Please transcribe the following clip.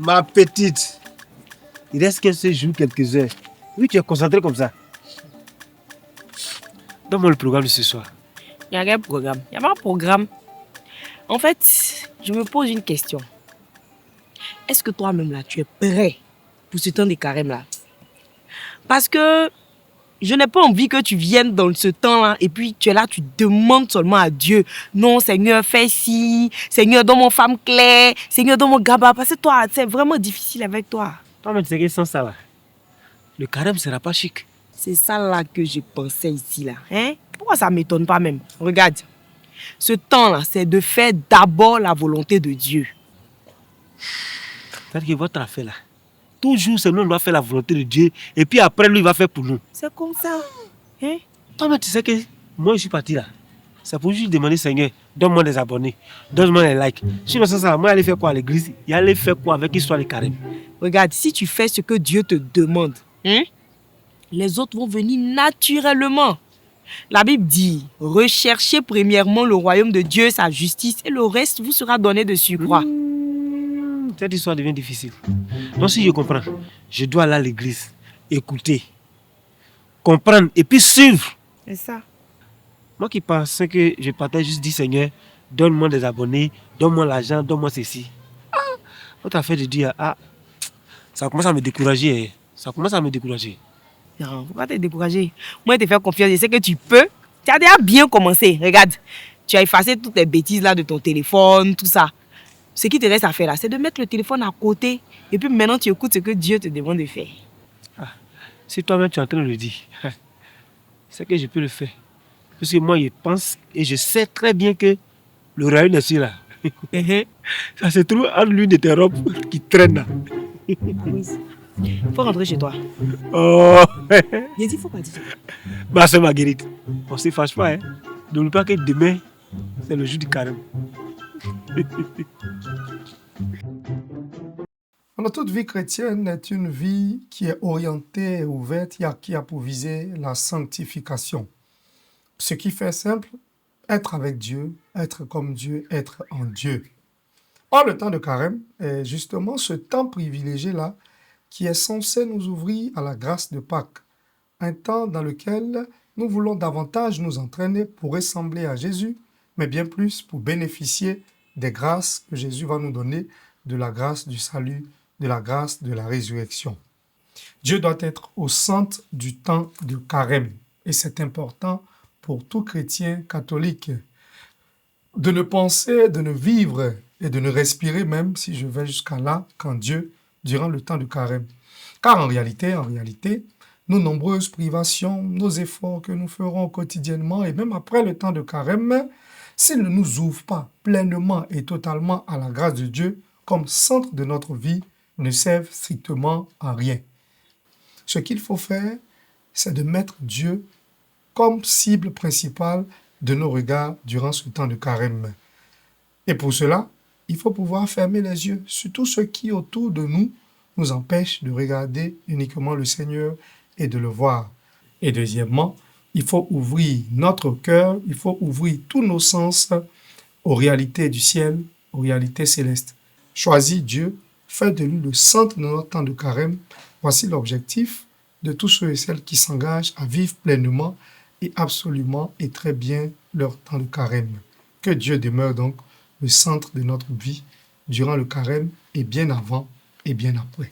Ma petite, il reste qu'un seul jour, quelques heures. Oui, tu es concentré comme ça. Donne-moi le programme de ce soir. Il n'y a rien de programme. Il n'y a pas de programme. En fait, je me pose une question. Est-ce que toi-même là, tu es prêt pour ce temps de carême là? Parce que je n'ai pas envie que tu viennes dans ce temps-là et puis tu es là, tu demandes seulement à Dieu. Non, Seigneur, fais ci. Seigneur, donne mon femme claire. Seigneur, donne mon gaba. Parce que toi, c'est vraiment difficile avec toi. Toi-même, tu sais que sans ça là, le carême ne sera pas chic. C'est ça là que je pensais ici là. Hein? Pourquoi ça ne m'étonne pas même? Regarde. Ce temps-là, c'est de faire d'abord la volonté de Dieu. C'est-à-dire que votre affaire là, toujours c'est nous, on doit faire la volonté de Dieu et puis après lui, il va faire pour nous. C'est comme ça. Hein? Toi-même, tu sais que moi, je suis parti là. C'est pour juste demander, Seigneur, donne-moi des abonnés, donne-moi des likes. Sinon, ça, moi, j'allais faire quoi à l'église? Il allait faire quoi avec l'histoire de carême? Regarde, si tu fais ce que Dieu te demande, hein, les autres vont venir naturellement. La Bible dit, recherchez premièrement le royaume de Dieu, sa justice, et le reste vous sera donné de surcroît. Cette histoire devient difficile. Donc si je comprends, je dois aller à l'église, écouter, comprendre et puis suivre. C'est ça. Moi qui pensais que je partais juste dire, Seigneur, donne-moi des abonnés, donne-moi l'argent, donne-moi ceci. Votre affaire de dire, ça commence à me décourager. Hein. Ça commence à me décourager. Non, pourquoi te décourager? Moi, je te fais confiance, je sais que tu peux. Tu as déjà bien commencé. Regarde, tu as effacé toutes les bêtises là de ton téléphone, tout ça. Ce qui te reste à faire là, c'est de mettre le téléphone à côté. Et puis maintenant, tu écoutes ce que Dieu te demande de faire. Si toi-même tu es en train de le dire, c'est que je peux le faire. Parce que moi, je pense et je sais très bien que le royaume est sur là. Ça se trouve entre l'une de tes robes qui traîne là. Faut rentrer chez toi. Oh. J'ai dit, faut partir chez toi. Ma soeur Marguerite, on ne se fâche pas. Hein. N'oublie pas que demain, c'est le jour du carême. Notre vie chrétienne est une vie qui est orientée et ouverte, qui a pour visée la sanctification. Ce qui fait simple, être avec Dieu, être comme Dieu, être en Dieu. Or, le temps de carême est justement ce temps privilégié-là qui est censé nous ouvrir à la grâce de Pâques, un temps dans lequel nous voulons davantage nous entraîner pour ressembler à Jésus, mais bien plus pour bénéficier des grâces que Jésus va nous donner, de la grâce du salut, de la grâce de la résurrection. Dieu doit être au centre du temps de carême, et c'est important pour tout chrétien catholique de ne penser, de ne vivre et de ne respirer même, si je vais jusqu'à là, qu'en Dieu, durant le temps de carême. Car en réalité, nos nombreuses privations, nos efforts que nous ferons quotidiennement et même après le temps de carême, s'ils ne nous ouvrent pas pleinement et totalement à la grâce de Dieu comme centre de notre vie, ne servent strictement à rien. Ce qu'il faut faire, c'est de mettre Dieu comme cible principale de nos regards durant ce temps de carême. Et pour cela, il faut pouvoir fermer les yeux sur tout ce qui autour de nous empêche de regarder uniquement le Seigneur et de le voir. Et deuxièmement, il faut ouvrir notre cœur, il faut ouvrir tous nos sens aux réalités du ciel, aux réalités célestes. Choisis Dieu, fais de lui le centre de notre temps de carême. Voici l'objectif de tous ceux et celles qui s'engagent à vivre pleinement et absolument et très bien leur temps de carême. Que Dieu demeure donc le centre de notre vie durant le carême et bien avant et bien après.